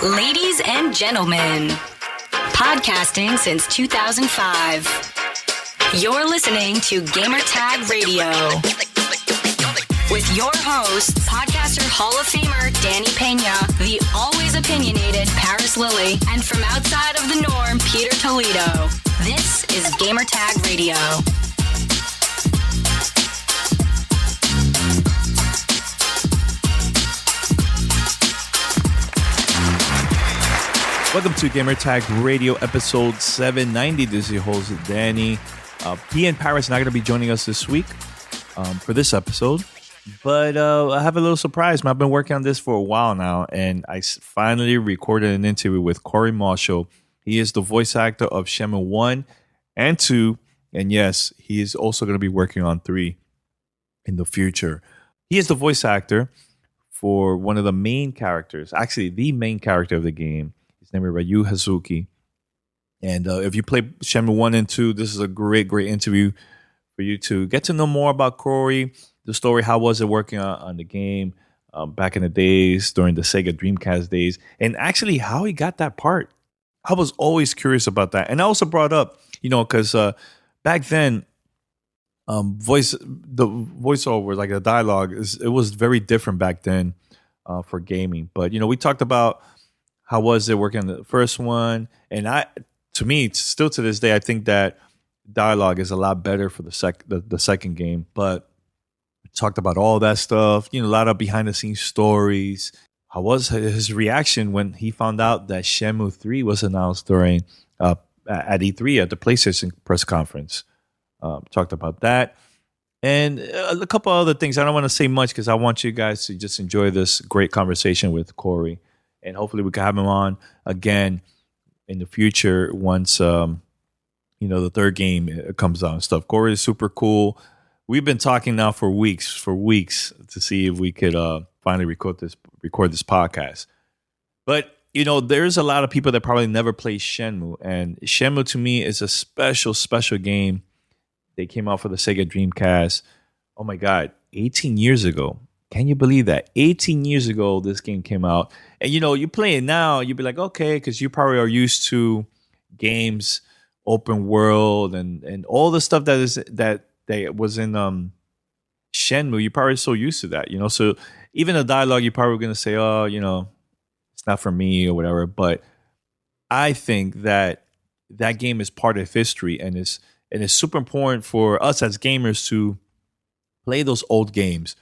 Ladies and gentlemen, podcasting since 2005. You're listening to Gamertag Radio with your hosts, podcaster Hall of Famer Danny Pena, the always opinionated Paris Lilly, and from outside of the norm, Peter Toledo. This is Gamertag Radio. Welcome to Gamertag Radio episode 790. This is your host, Danny. P and Paris not going to be joining us this week for this episode. But I have a little surprise. I've been working on this for a while now, and I finally recorded an interview with Corey Marshall. He is the voice actor of Shenmue I and II, and yes, he is also going to be working on 3 in the future. He is the voice actor for one of the main characters, actually the main character of the game. His name is Ryo Hazuki. And if you play Shenmue I and II, this is a great interview for you to get to know more about Corey, the story, how was it working on the game back in the days, during the Sega Dreamcast days, and actually how he got that part. I was always curious about that. And I also brought up, because back then, the voiceover, like the dialogue, it was very different back then for gaming. But, we talked about how was it working on the first one, and to me, still to this day, I think that dialogue is a lot better for the second game. But we talked about all that stuff, a lot of behind the scenes stories. How was his reaction when he found out that Shenmue III was announced during at E3 at the PlayStation press conference? Talked about that. And a couple other things. I don't want to say much because I want you guys to just enjoy this great conversation with Corey. And hopefully we can have him on again in the future once, the third game comes out and stuff. Corey is super cool. We've been talking now for weeks to see if we could finally record this podcast. But, there's a lot of people that probably never played Shenmue. And Shenmue to me is a special game. They came out for the Sega Dreamcast. Oh my God, 18 years ago. Can you believe that? 18 years ago, this game came out. And, you play it now, you'd be like, okay, because you probably are used to games, open world, and all the stuff that was in Shenmue. You're probably so used to that, So even the dialogue, you're probably going to say, oh, it's not for me or whatever. But I think that game is part of history, and it's super important for us as gamers to play those old games.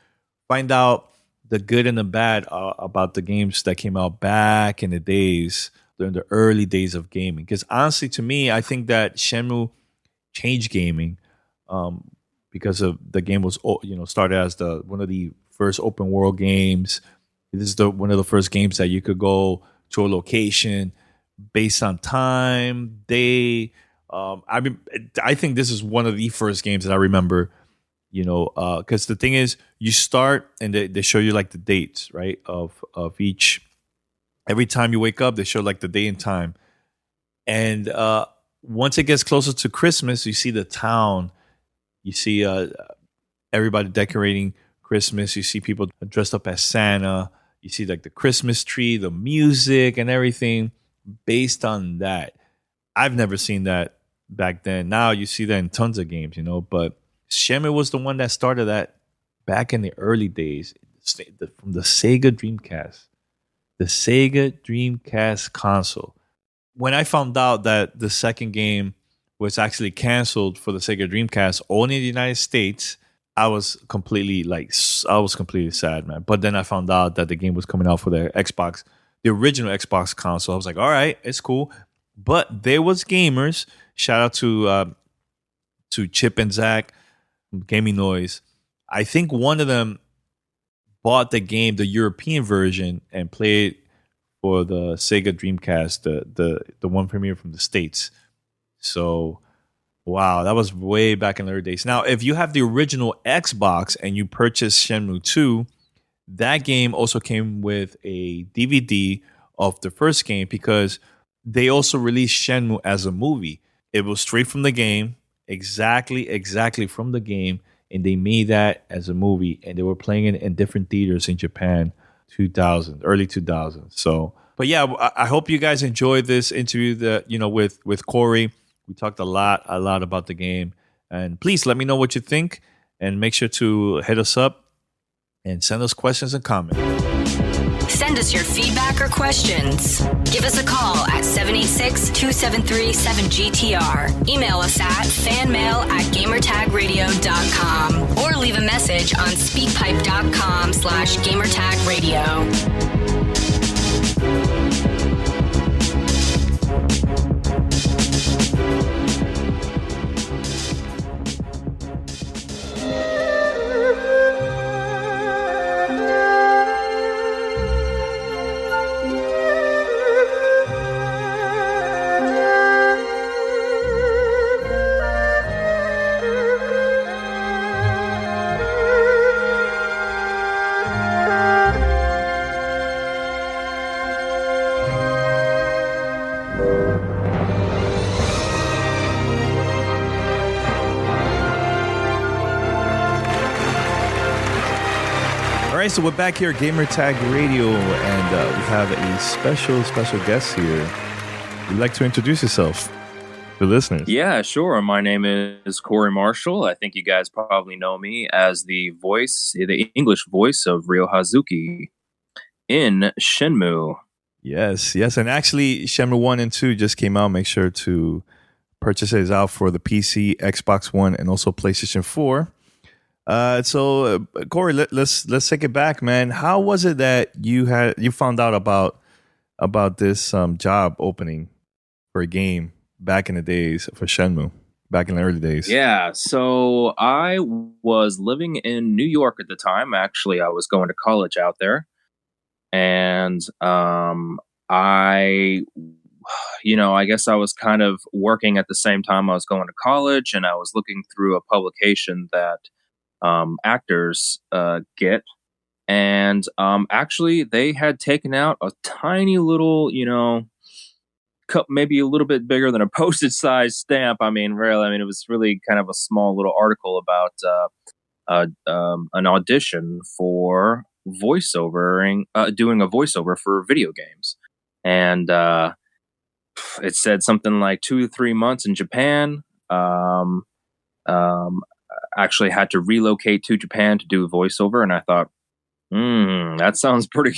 Find out the good and the bad about the games that came out back in the days, during the early days of gaming. Because honestly, to me, I think that Shenmue changed gaming because of the game was, started as one of the first open world games. This is one of the first games that you could go to a location based on time, day. I think this is one of the first games that I remember. Because the thing is, you start and they show you like the dates, right? Of each, every time you wake up, they show like the day and time. And once it gets closer to Christmas, you see the town, you see everybody decorating Christmas. You see people dressed up as Santa. You see like the Christmas tree, the music and everything based on that. I've never seen that back then. Now you see that in tons of games, but Shenmue was the one that started that back in the early days from the Sega Dreamcast. The Sega Dreamcast console. When I found out that the second game was actually canceled for the Sega Dreamcast only in the United States, I was completely sad, man. But then I found out that the game was coming out for the Xbox, the original Xbox console. I was like, all right, it's cool. But there was gamers. Shout out to Chip and Zach, Gaming Noise. I think one of them bought the game, the European version, and played for the Sega Dreamcast, the one premiere from the States. So, wow, that was way back in the early days. Now, if you have the original Xbox and you purchase Shenmue II, that game also came with a DVD of the first game because they also released Shenmue as a movie. It was straight from the game, exactly from the game, and they made that as a movie, and they were playing it in different theaters in Japan, early 2000s. So But yeah, I hope you guys enjoyed this interview that with Corey. We talked a lot about the game, and please let me know what you think, and make sure to hit us up and send us questions and comments. Send us your feedback or questions. Give us a call at 786-273-7GTR. Email us at fanmail@gamertagradio.com or leave a message on speakpipe.com/gamertagradio. All right, so we're back here at Gamer Tag Radio, and we have a special guest here. Would you like to introduce yourself to listeners? Yeah, sure. My name is Corey Marshall. I think you guys probably know me as the English voice of Ryo Hazuki in Shenmue. Yes, and actually, Shenmue I and II just came out. Make sure to purchase it. It's out for the PC, Xbox One, and also PlayStation 4. So Corey, let's take it back, man. How was it that you found out about this job opening for a game back in the days for Shenmue, back in the early days? Yeah, so I was living in New York at the time. Actually, I was going to college out there, and I guess I was kind of working at the same time I was going to college, and I was looking through a publication that actors get, and actually they had taken out a tiny little, cup, maybe a little bit bigger than a postage size stamp. It was really kind of a small little article about an audition for doing a voiceover for video games, and it said something like 2 to 3 months in Japan. Actually had to relocate to Japan to do a voiceover, and I thought, that sounds pretty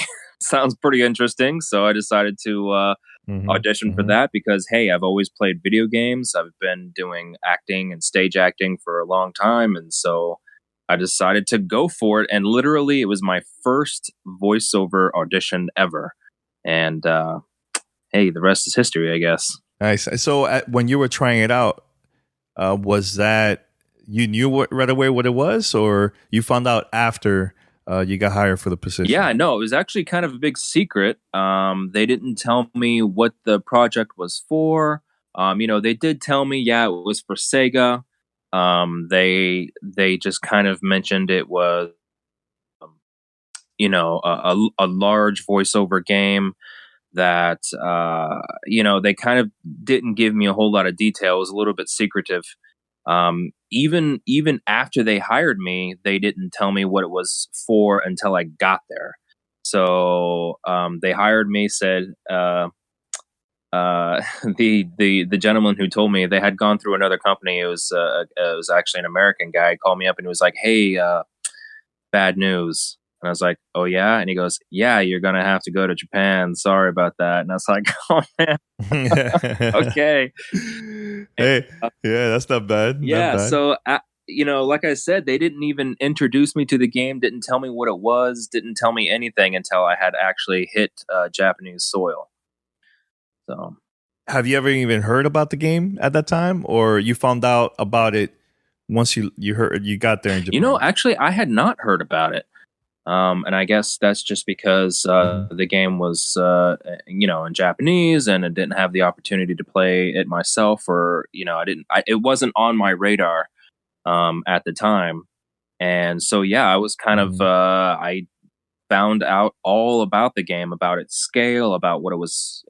interesting. So I decided to audition for that because, hey, I've always played video games. I've been doing acting and stage acting for a long time, and so I decided to go for it. And literally, it was my first voiceover audition ever. And hey, the rest is history, I guess. Nice. So when you were trying it out, was that you knew right away what it was, or you found out after you got hired for the position? Yeah, no, it was actually kind of a big secret. They didn't tell me what the project was for. They did tell me, it was for Sega. They just kind of mentioned it was, a large voiceover game that, they kind of didn't give me a whole lot of detail. It was a little bit secretive. Even after they hired me, they didn't tell me what it was for until I got there. So they hired me, said the gentleman who told me, they had gone through another company. It was actually an American guy. He called me up and he was like, "Hey, bad news." And I was like, "Oh yeah?" And he goes, "Yeah, you're gonna have to go to Japan. Sorry about that." And I was like, "Oh man, okay." Hey, yeah, that's not bad. Yeah, not bad. So like I said, they didn't even introduce me to the game. Didn't tell me what it was. Didn't tell me anything until I had actually hit Japanese soil. So, have you ever even heard about the game at that time, or you found out about it once you got there in Japan? Actually, I had not heard about it. And I guess that's just because the game was, in Japanese, and I didn't have the opportunity to play it myself, or it wasn't on my radar at the time. And so, I was kind of, I found out all about the game, about its scale, about what it was,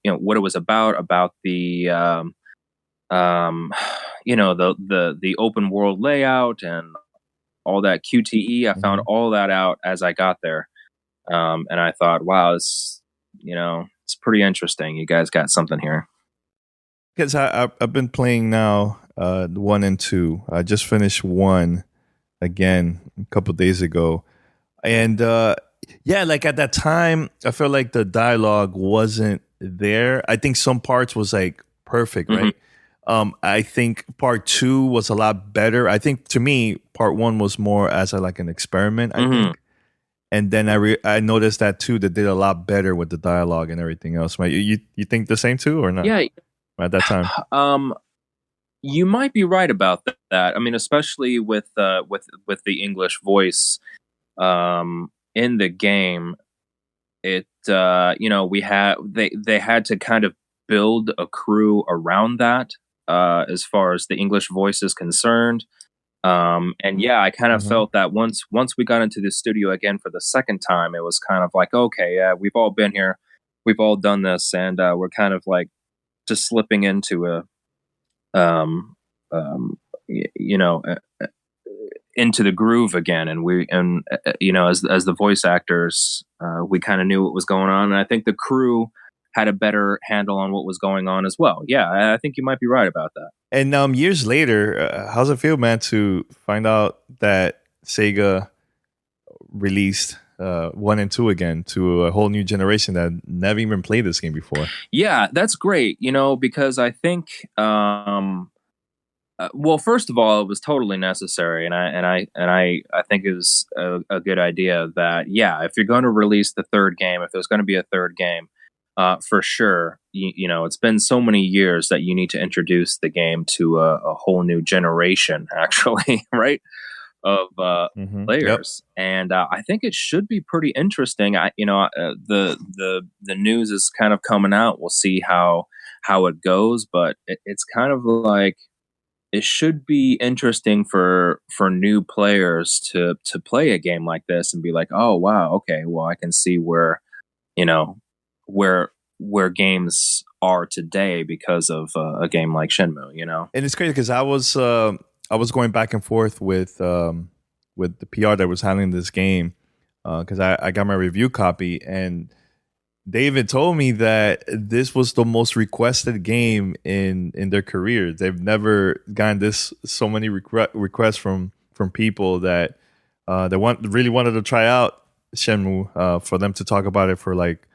what it was about the, the open world layout and all that QTE. I found all that out as I got there. And I thought, wow, this it's pretty interesting. You guys got something here. Because I've been playing now 1 and 2. I just finished 1 again a couple days ago. And like at that time, I felt like the dialogue wasn't there. I think some parts was like perfect, right? I think part 2 was a lot better. I think to me, part 1 was more as like an experiment, I think. And then I noticed that too, they did a lot better with the dialogue and everything else. Right? You think the same too, or not? Yeah. At that time, you might be right about that. I mean, especially with the English voice in the game, it they had to kind of build a crew around that as far as the English voice is concerned. And yeah, I kind of felt that once we got into the studio again for the second time, it was kind of like, okay, yeah, we've all been here, we've all done this, and we're kind of like just slipping into into the groove again, and as the voice actors, we kind of knew what was going on, and I think the crew had a better handle on what was going on as well. Yeah, I think you might be right about that. And years later, how's it feel, man, to find out that Sega released 1 and 2 again to a whole new generation that never even played this game before? Yeah, that's great. Because I think, well, first of all, it was totally necessary, and I think it was a good idea that, yeah, if you're going to release the third game, if there's going to be a third game, for sure, it's been so many years that you need to introduce the game to a whole new generation, actually, right? Of players, and I think it should be pretty interesting. The news is kind of coming out. We'll see how it goes, but it's kind of like it should be interesting for new players to play a game like this and be like, oh wow, okay, well I can see where where games are today because of a game like Shenmue. And it's crazy because I was going back and forth with the PR that was handling this game because I got my review copy, and David told me that this was the most requested game in their career. They've never gotten so many requests from people that really wanted to try out Shenmue for them to talk about it for like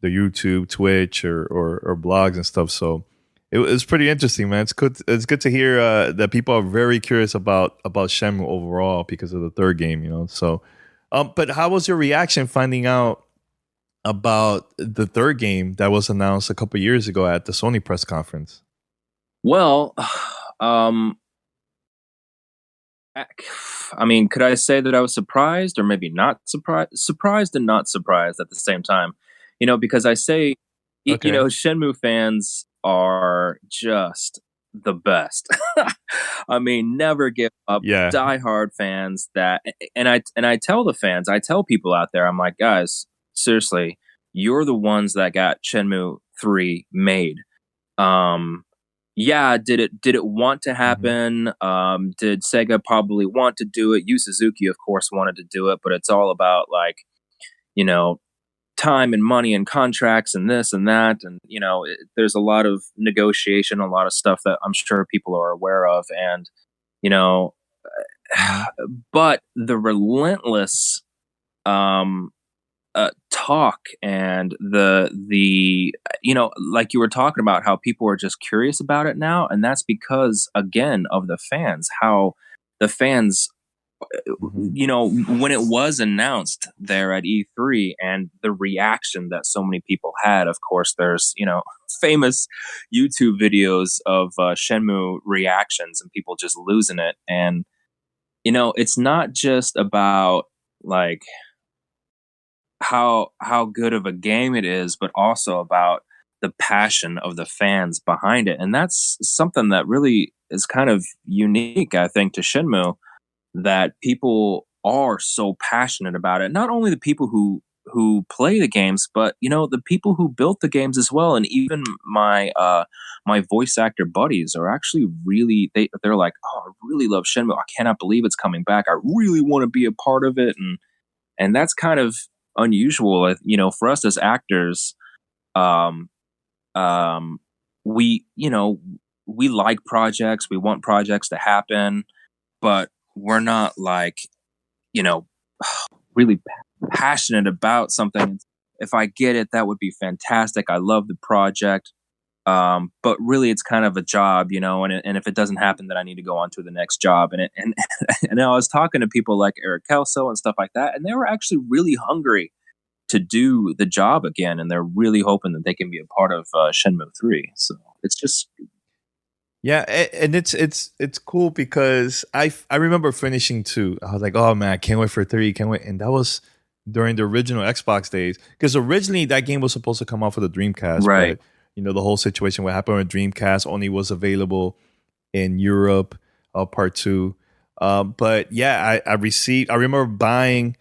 the YouTube, Twitch, or blogs and stuff. So it was pretty interesting, man. It's good to hear that people are very curious about Shenmue overall because of the third game, So, but how was your reaction finding out about the third game that was announced a couple years ago at the Sony press conference? Well, I mean, could I say that I was surprised or maybe not surprised and not surprised at the same time? Because I say, okay, Shenmue fans are just the best. I mean, never give up. Yeah. Diehard fans and I tell the fans, I tell people out there, I'm like, guys, seriously, you're the ones that got Shenmue 3 made. Yeah, did it want to happen? Did Sega probably want to do it? Yu Suzuki, of course, wanted to do it, but it's all about like, time and money and contracts and this and that, and there's a lot of negotiation, a lot of stuff that I'm sure people are aware of, and but the relentless talk and the like you were talking about, how people are just curious about it now, and that's because again of the fans, how the fans when it was announced there at E3 and the reaction that so many people had. Of course, there's famous YouTube videos of Shenmue reactions and people just losing it, and it's not just about like how good of a game it is, but also about the passion of the fans behind it. And that's something that really is kind of unique, I think, to Shenmue, that people are so passionate about it. Not only the people who play the games, but the people who built the games as well. And even my my voice actor buddies are actually really, they're like, oh, I really love Shenmue. I cannot believe it's coming back. I really want to be a part of it. And that's kind of unusual, for us as actors. um, um, we, we like projects, we want projects to happen, but we're not like, you know, really passionate about something. If I get it, that would be fantastic. I love the project. But really, it's kind of a job, and if it doesn't happen, then I need to go on to the next job. And I was talking to people like Eric Kelso and stuff like that, and they were actually really hungry to do the job again, and they're really hoping that they can be a part of Shenmue 3. So it's just Yeah, and it's cool because I remember finishing 2. I was like, oh man, I can't wait for 3, can't wait. And that was during the original Xbox days, because originally that game was supposed to come out for the Dreamcast, right. but the whole situation what happened with Dreamcast only was available in Europe, part 2. But yeah, I remember buying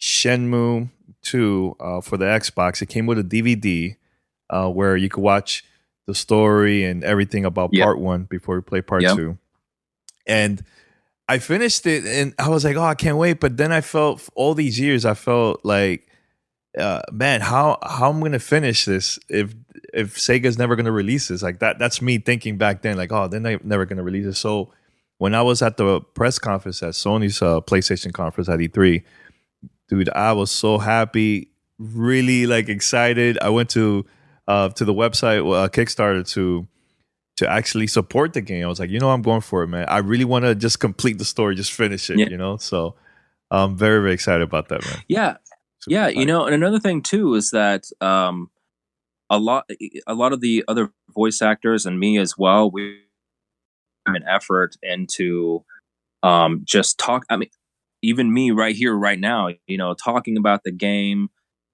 Shenmue 2 for the Xbox. It came with a DVD where you could watch the story and everything about Yep. part 1 before we play part Yep. 2. And I finished it and I was like, oh, I can't wait. But then I felt all these years, I felt like, man, how I'm gonna finish this if Sega's never gonna release this? Like that's me thinking back then, like, oh, they're never gonna release it. So when I was at the press conference at Sony's PlayStation conference at E3, dude, I was so happy, really like excited. I went to the website Kickstarter to actually support the game. I was like, I'm going for it, man. I really want to just complete the story, just finish it, Yeah. So I'm very, very excited about that, man. Yeah. Super Yeah, excited. and another thing too is that a lot of the other voice actors and me as well, we put an effort into just talk. I mean, even me right here, right now, talking about the game.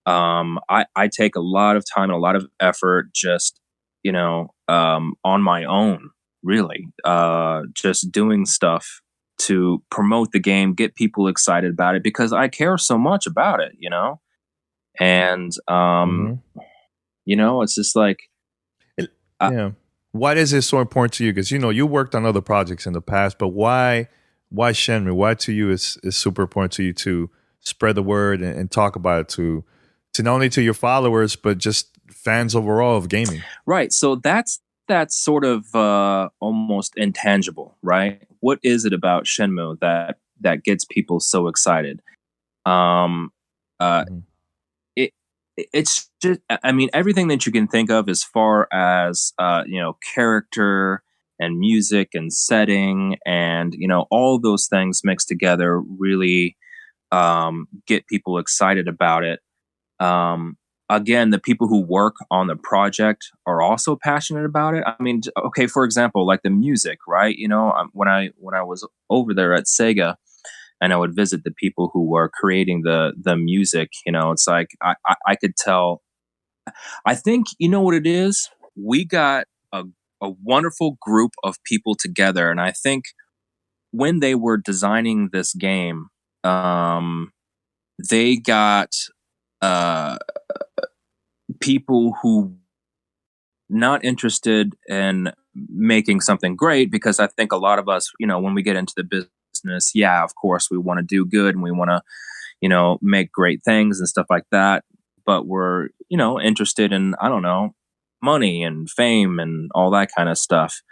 I take a lot of time and a lot of effort just, on my own, really, just doing stuff to promote the game, get people excited about it because I care so much about it, and, Mhm. it's just like, uh, Yeah. Why is it so important to you? Because you worked on other projects in the past, but why Shenmue? Why to you is super important to you to spread the word and talk about it to not only to your followers but just fans overall of gaming. right. So that's sort of almost intangible, right? What is it about Shenmue that gets people so excited? Um, uh, Mhm. it it's just, I mean, everything that you can think of as far as character and music and setting and all those things mixed together really get people excited about it. Um, Again, the people who work on the project are also passionate about it. I mean, okay, for example, like the music, right? When I was over there at Sega, and I would visit the people who were creating the music. It's like I could tell. I think you know what it is. We got a wonderful group of people together, and I think when they were designing this game, they got uh, people who not interested in making something great because I think a lot of us, when we get into the business, yeah, of course we want to do good and we want to, make great things and stuff like that. But we're, interested in, I don't know, money and fame and all that kind of stuff.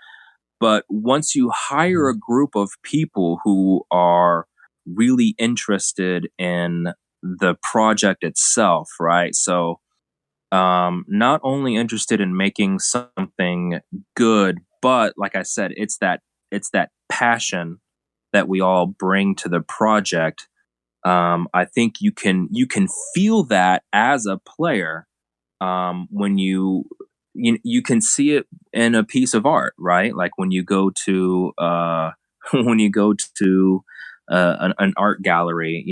But once you hire a group of people who are really interested in the project itself, right? So, not only interested in making something good, but like I said, it's that passion that we all bring to the project. I think you can feel that as a player when you can see it in a piece of art, right? Like when you go to when you go to an art gallery,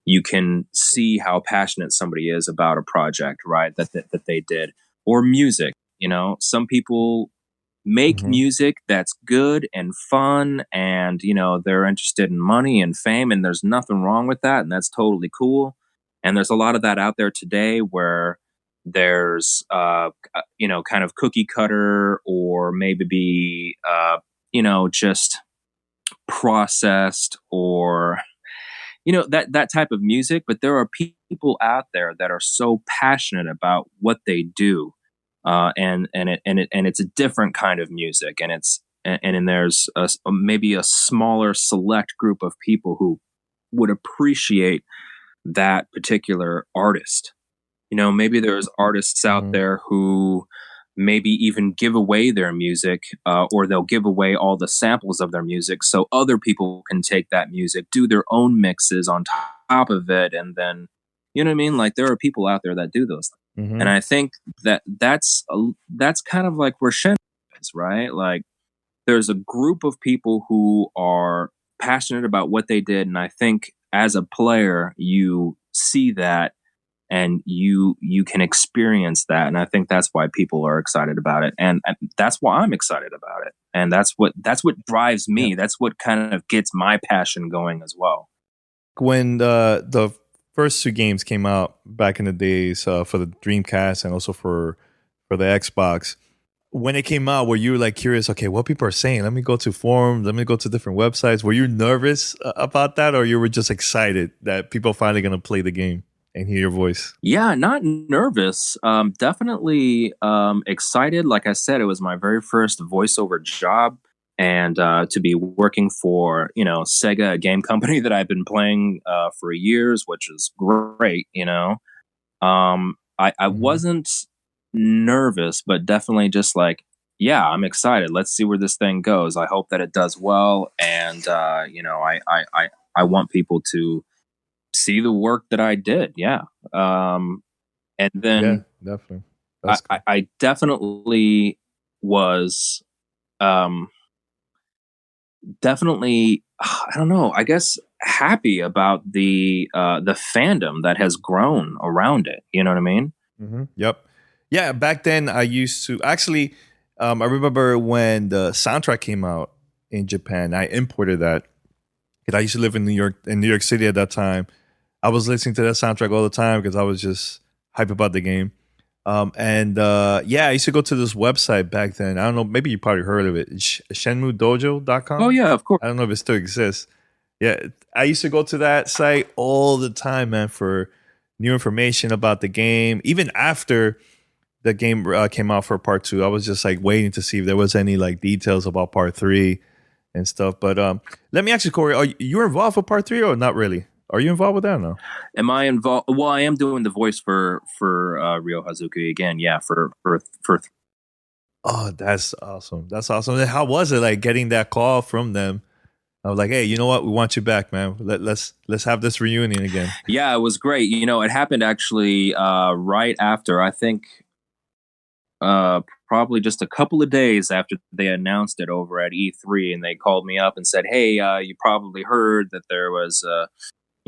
you can see how passionate somebody is about a project, right? That they did, or music. Some people make Mhm. music that's good and fun, and they're interested in money and fame, and there's nothing wrong with that, and that's totally cool. And there's a lot of that out there today where there's kind of cookie cutter or maybe just processed or that type of music. But there are people out there that are so passionate about what they do, and it's a different kind of music, and there's maybe a smaller select group of people who would appreciate that particular artist. Maybe there's artists out there who maybe even give away their music, or they'll give away all the samples of their music so other people can take that music, do their own mixes on top of it, and then, you know what I mean? Like, there are people out there that do those things. And I think that's kind of like where Shen is, right? Like, there's a group of people who are passionate about what they did, and I think as a player, you see that and you can experience that, and I think that's why people are excited about it, and that's why I'm excited about it, and that's what drives me. That's what kind of gets my passion going as well. When the first two games came out back in the days, for the Dreamcast and also for the Xbox, when it came out, were you like curious, okay, what people are saying? Let me go to forums, let me go to different websites. Were you nervous about that, or you were just excited that people are finally going to play the game and hear your voice? Yeah, not nervous. Definitely excited. Like I said, it was my very first voiceover job, and to be working for Sega, a game company that I've been playing for years, which is great. I wasn't nervous, but definitely just like, yeah, I'm excited. Let's see where this thing goes. I hope that it does well, and I want people to see the work that I did. Yeah. And then definitely. I definitely was, definitely, I don't know, I guess happy about the fandom that has grown around it. You know what I mean? Yep. Yeah. Back then I used to actually, I remember when the soundtrack came out in Japan, I imported that because I used to live in New York City at that time. I was listening to that soundtrack all the time because I was just hype about the game. I used to go to this website back then. I don't know, maybe you probably heard of it. Shenmuedojo.com. Oh yeah, of course. I don't know if it still exists. Yeah, I used to go to that site all the time, man, for new information about the game. Even after the game came out for part 2, I was just like waiting to see if there was any like details about part 3 and stuff. But let me ask you, Corey, are you involved with part 3 or not really? Are you involved with that or no? Am I involved? Well, I am doing the voice for Ryo Hazuki again. Yeah, for. Oh, that's awesome. That's awesome. And how was it like getting that call from them? I was like, hey, you know what? We want you back, man. Let's have this reunion again. Yeah, it was great. It happened actually right after, I think, probably just a couple of days after they announced it over at E3, and they called me up and said, hey, you probably heard that there was an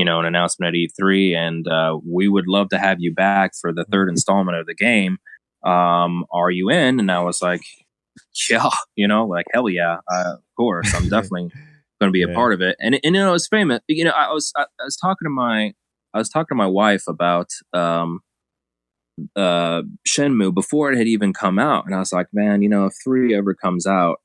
announcement at E3, and we would love to have you back for the third installment of the game. Are you in? And I was like, yeah, like, hell yeah, of course, I'm definitely going to be a part of it. And it's famous. I was talking to my wife about Shenmue before it had even come out, and I was like, man, if 3 ever comes out,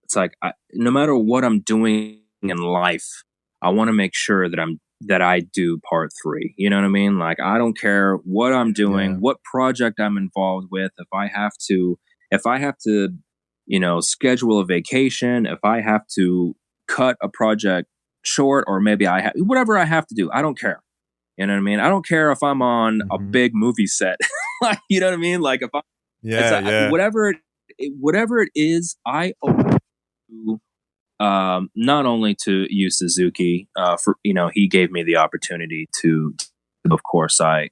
it's like, no matter what I'm doing in life, I want to make sure that I do part 3. You know what I mean? Like, I don't care what I'm doing, what project I'm involved with. If I have to, schedule a vacation, if I have to cut a project short, or maybe whatever I have to do, I don't care. You know what I mean? I don't care if I'm on a big movie set. Like, you know what I mean? Like, if whatever it is, I owe it to, not only to Yu Suzuki, for he gave me the opportunity to. Of course, I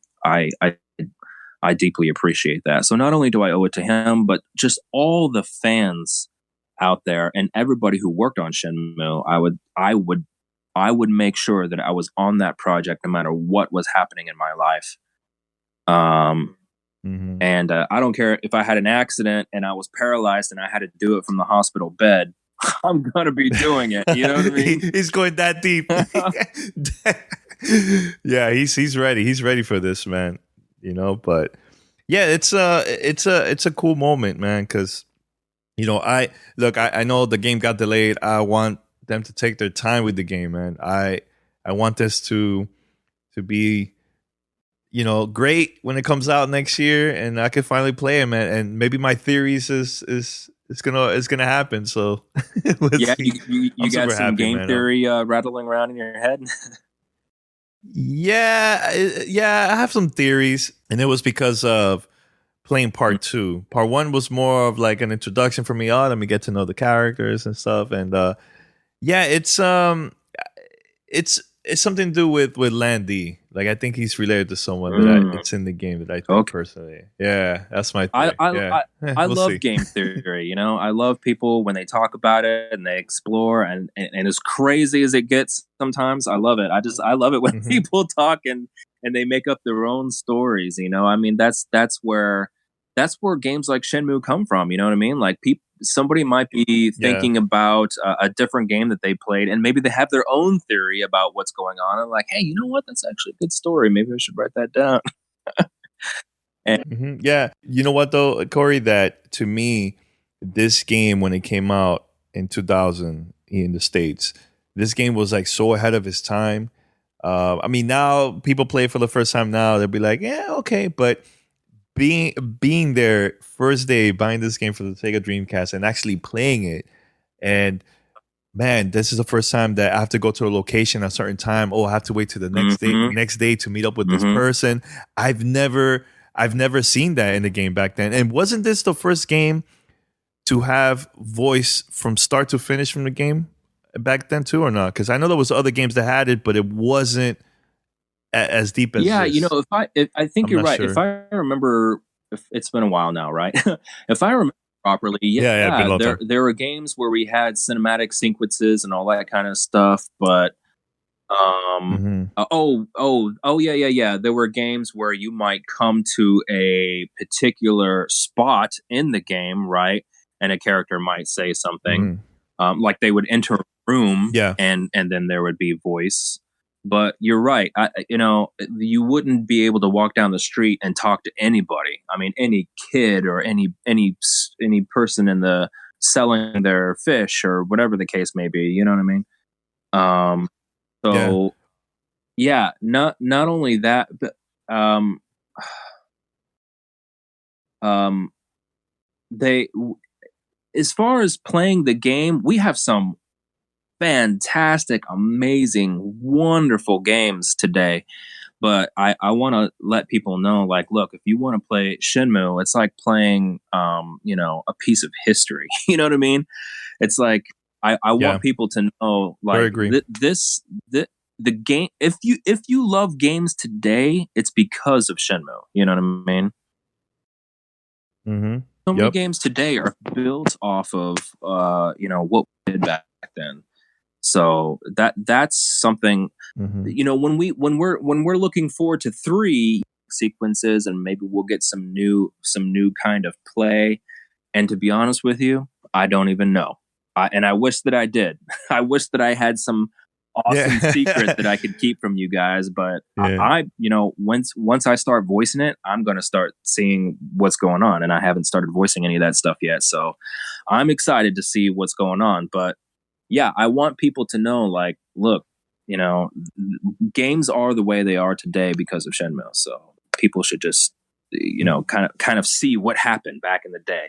deeply appreciate that. So not only do I owe it to him, but just all the fans out there and everybody who worked on Shenmue. I would make sure that I was on that project no matter what was happening in my life. And I don't care if I had an accident and I was paralyzed and I had to do it from the hospital bed. I'm gonna be doing it. You know what I mean? He's going that deep. Yeah, he's ready. He's ready for this, man. But yeah, it's a cool moment, man. Because I know the game got delayed. I want them to take their time with the game, man. I I want this to be, great when it comes out next year, and I can finally play him, and maybe my theories is gonna happen. So let's Yeah, see. you I'm got super some happy, game man. theory rattling around in your head. Yeah, I have some theories, and it was because of playing part two. Part one was more of like an introduction for me. Oh, let me get to know the characters and stuff, and yeah, it's something to do with Landy. Like I think he's related to someone it's in the game that I think Okay. personally. Yeah, that's my I theory. I Yeah, I we'll love see. game theory. I love people when they talk about it and they explore, and as crazy as it gets sometimes, I love it. I love it when Mhm. people talk and they make up their own stories. I mean, that's where games like Shenmue come from. You know what I mean? Like somebody might be Yeah. thinking about a different game that they played, and maybe they have their own theory about what's going on. And like, hey, you know what? That's actually a good story. Maybe I should write that down. And Yeah. You know what though, Corey? That to me, this game when it came out in 2000 in the States, this game was like so ahead of its time. I mean, now people play it for the first time now, they'll be like, yeah, okay. But being there first day, buying this game for the Sega Dreamcast and actually playing it, and man, this is the first time that I have to go to a location at a certain time. Oh, I have to wait to the Mhm. next day to meet up with this Mhm. person. I've never seen that in the game back then. And wasn't this the first game to have voice from start to finish from the game back then too, or not? Because I know there was other games that had it, but it wasn't as deep as Yeah, this. if I think I'm you're not right. If sure. I remember, if it's been a while now, right? If I remember properly, Yeah, it's been a long there time. there were games where we had cinematic sequences and all that kind of stuff, but Hmm. yeah. There were games where you might come to a particular spot in the game, right? And a character might say something, Hmm. like they would enter a room, Yeah. and then there would be voice. But you're right. You wouldn't be able to walk down the street and talk to anybody. I mean, any kid or any person in the selling their fish or whatever the case may be. You know what I mean? Um, Yeah. so yeah, not only that, but um, um, they as far as playing the game, we have some fantastic, amazing, wonderful games today. But I want to let people know, like, look, if you want to play Shenmue, it's like playing, a piece of history. You know what I mean? It's like I Yeah. want people to know, Very like, agree. the game. If you love games today, it's because of Shenmue. You know what I mean? Hmm. So many Yep. games today are built off of what we did back then. So that's something, Hmm. when we're looking forward to three sequences, and maybe we'll get some new kind of play. And to be honest with you, I don't even know. And I wish that I did. I wish that I had some awesome secret that Yeah. I could keep from you guys. But Yeah. once I start voicing it, I'm going to start seeing what's going on. And I haven't started voicing any of that stuff yet. So I'm excited to see what's going on. But yeah, I want people to know, like, look, you know, games are the way they are today because of Shenmue. So people should just, kind of see what happened back in the day.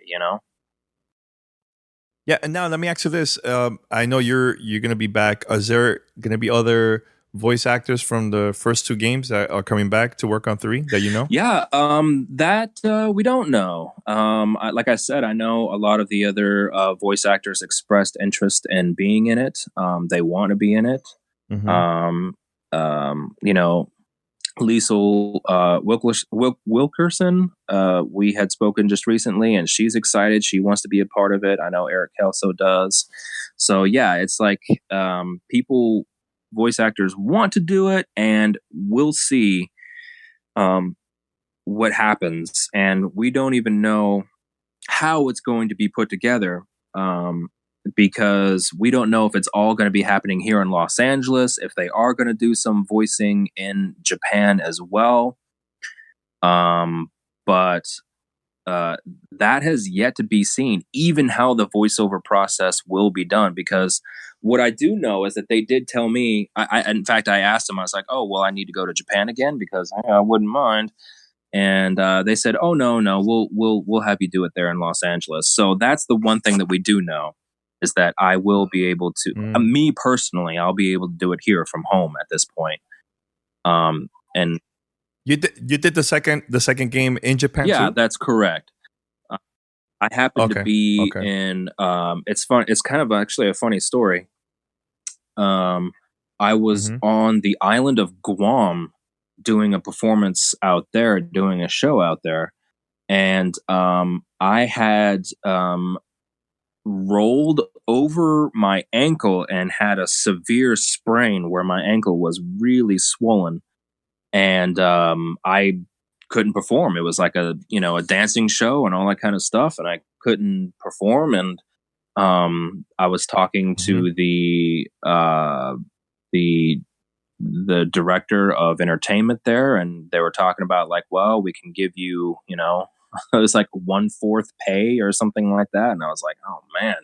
Yeah, and now let me ask you this. I know you're gonna be back. Is there gonna be other voice actors from the first two games that are coming back to work on three that you know? Yeah, that we don't know. Like I said, I know a lot of the other voice actors expressed interest in being in it. They want to be in it. Mm-hmm. Um, you know, Liesel Wilkerson, we had spoken just recently, and she's excited. She wants to be a part of it. I know Eric Kelso does. So yeah, it's like, people, voice actors want to do it, and we'll see um, what happens. And we don't even know how it's going to be put together. Because we don't know if it's all going to be happening here in Los Angeles, if they are going to do some voicing in Japan as well. But that has yet to be seen, even how the voiceover process will be done. Because what I do know is that they did tell me, in fact, I asked them, I was like, oh, well, I need to go to Japan again because I wouldn't mind. And they said, oh, no, we'll have you do it there in Los Angeles. So that's the one thing that we do know, is that I will be able to, me personally, I'll be able to do it here from home at this point. And you did the second game in Japan yeah, too? that's correct. I happened to be in. It's fun. It's kind of actually a funny story. I was on the island of Guam doing a performance out there, doing a show out there, and I had rolled over my ankle and had a severe sprain where my ankle was really swollen, and I couldn't perform. It was like a dancing show and all that kind of stuff, and I couldn't perform. And I was talking to the director of entertainment there, and they were talking about like, well, we can give you, it was like 1/4 pay or something like that. And I was like, oh man,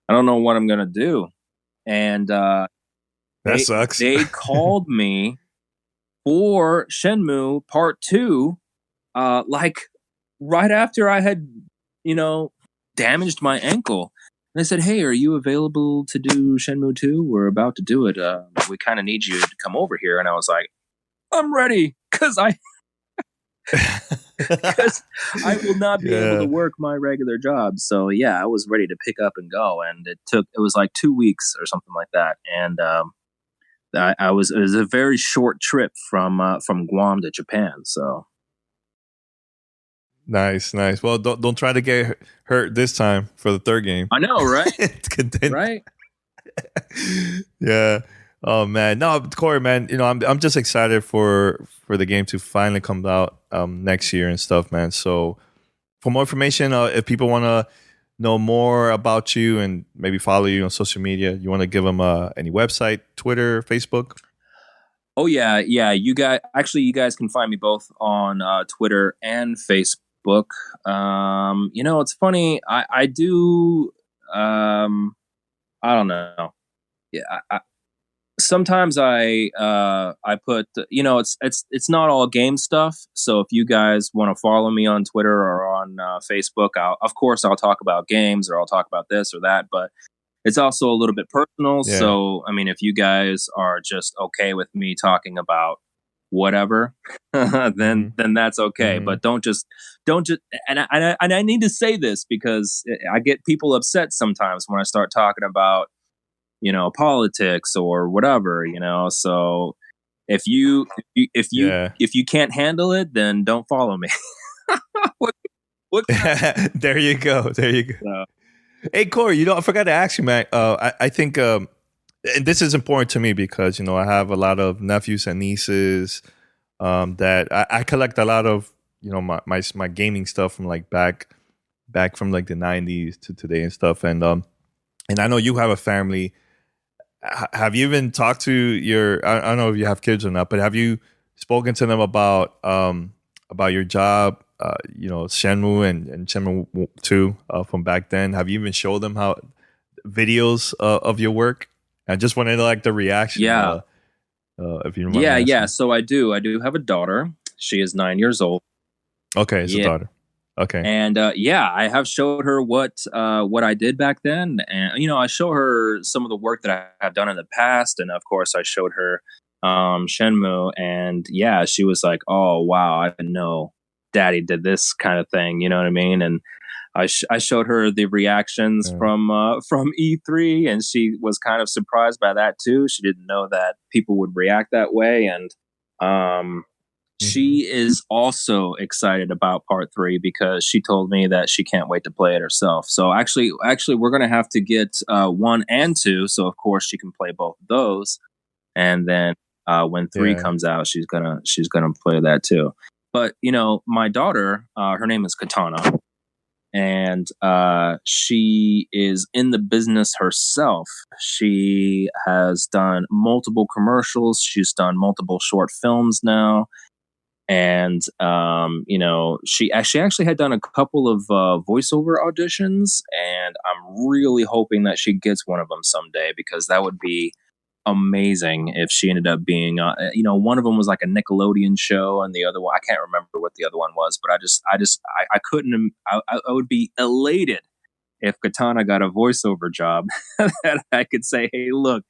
I don't know what I'm gonna do. And that sucks. They called me for Shenmue II, like right after I had, damaged my ankle. And I said, hey, are you available to do Shenmue II? We're about to do it. We kind of need you to come over here. And I was like, I'm ready, because I will not be able to work my regular job. So yeah, I was ready to pick up and go. And it was like 2 weeks or something like that. And it was a very short trip from Guam to Japan. So nice. Well, don't try to get hurt this time for the third game. I know, right? Right? Yeah. Oh man, no, Corey, man. I'm just excited for the game to finally come out next year and stuff, man. So, for more information, if people want to know more about you and maybe follow you on social media, you want to give them any website, Twitter, Facebook? Oh yeah. You guys can find me both on Twitter and Facebook. It's funny. I do. I don't know. Yeah. Sometimes I put, it's not all game stuff. So if you guys want to follow me on Twitter or on Facebook, I'll talk about games, or I'll talk about this or that, but it's also a little bit personal. Yeah. So, I mean, if you guys are just okay with me talking about whatever, then that's okay. But don't just, and I need to say this because I get people upset sometimes when I start talking about, politics or whatever, so if you can't handle it, then don't follow me. what There you go. So. Hey, Corey, I forgot to ask you, man. I think, and this is important to me because, I have a lot of nephews and nieces that I collect a lot of, my gaming stuff from like back from like the 90s to today and stuff. And I know you have a family. Have you even talked to I don't know if you have kids or not, but have you spoken to them about your job, Shenmue and Shenmue II from back then? Have you even showed them how videos of your work? I just wanted to like the reaction. Yeah. If you remember. Yeah. So I do have a daughter. She is 9 years old. Okay, it's a daughter. Okay. And I have showed her what I did back then, and I show her some of the work that I have done in the past, and of course I showed her Shenmue, and yeah, she was like, "Oh wow, I didn't know Daddy did this kind of thing." You know what I mean? And I showed her the reactions from E3, and she was kind of surprised by that too. She didn't know that people would react that way, and she is also excited about Part 3 because she told me that she can't wait to play it herself. So actually, we're going to have to get 1 and 2. So of course she can play both of those, and then when 3 comes out, she's gonna play that too. But my daughter, her name is Katana, and she is in the business herself. She has done multiple commercials. She's done multiple short films now. And she actually had done a couple of voiceover auditions, and I'm really hoping that she gets one of them someday, because that would be amazing if she ended up being one of them was like a Nickelodeon show, and the other one, I can't remember what the other one was, but I couldn't, I would be elated if Katana got a voiceover job that I could say, hey, look,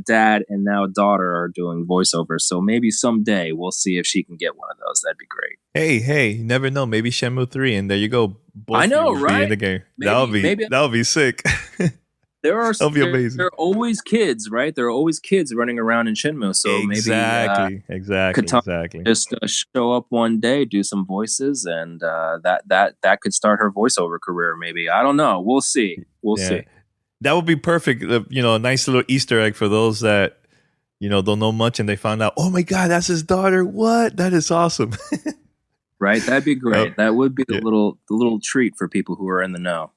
dad and now daughter are doing voiceover. So maybe someday we'll see if she can get one of those. That'd be great. Hey, you never know. Maybe Shenmue 3, and there you go. Both I know, of you right? Be in the game. That'll be sick. That'll be amazing. There are always kids, right? There are always kids running around in Shenmue. So exactly. Just show up one day, do some voices, and that could start her voiceover career. Maybe, I don't know. We'll see. We'll see. That would be perfect. A nice little Easter egg for those that don't know much, and they found out, oh my God, that's his daughter. What? That is awesome. Right? That'd be great. That would be the little treat for people who are in the know.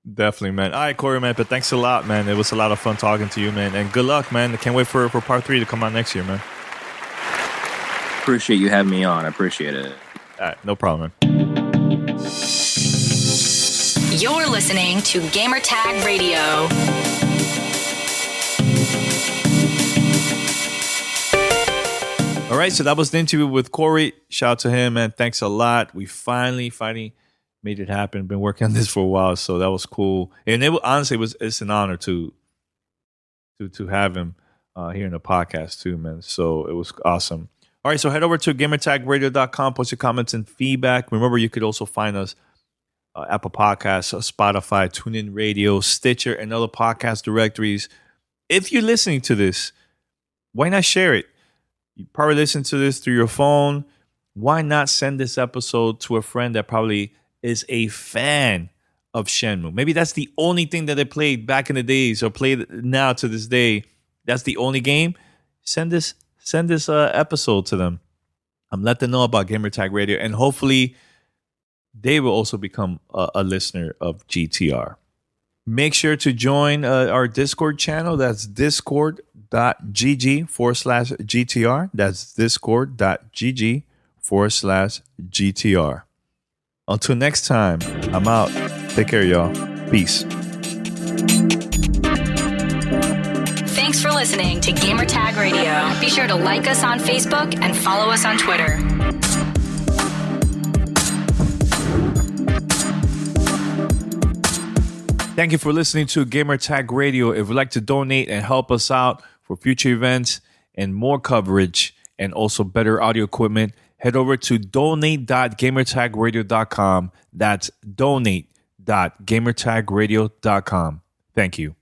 Definitely, man. All right, Corey, man. But thanks a lot, man. It was a lot of fun talking to you, man. And good luck, man. I can't wait for part 3 to come out next year, man. Appreciate you having me on. I appreciate it. All right, no problem, man. You're listening to Gamertag Radio. All right, so that was the interview with Corey. Shout out to him, man. Thanks a lot. We finally made it happen. Been working on this for a while, so that was cool. And it's an honor to have him here in the podcast too, man. So it was awesome. All right, so head over to gamertagradio.com, post your comments and feedback. Remember, you could also find us Apple Podcasts, Spotify, TuneIn Radio, Stitcher, and other podcast directories. If you're listening to this, why not share it? You probably listen to this through your phone. Why not send this episode to a friend that probably is a fan of Shenmue? Maybe that's the only thing that they played back in the days or played now to this day. That's the only game. Send this episode to them. Let them know about Gamertag Radio, and hopefully they will also become a listener of GTR. Make sure to join our Discord channel. That's discord.gg/GTR. That's discord.gg/GTR. Until next time, I'm out. Take care, y'all. Peace. Thanks for listening to Gamertag Radio. Be sure to like us on Facebook and follow us on Twitter. Thank you for listening to Gamertag Radio. If you'd like to donate and help us out for future events and more coverage and also better audio equipment, head over to donate.gamertagradio.com. That's donate.gamertagradio.com. Thank you.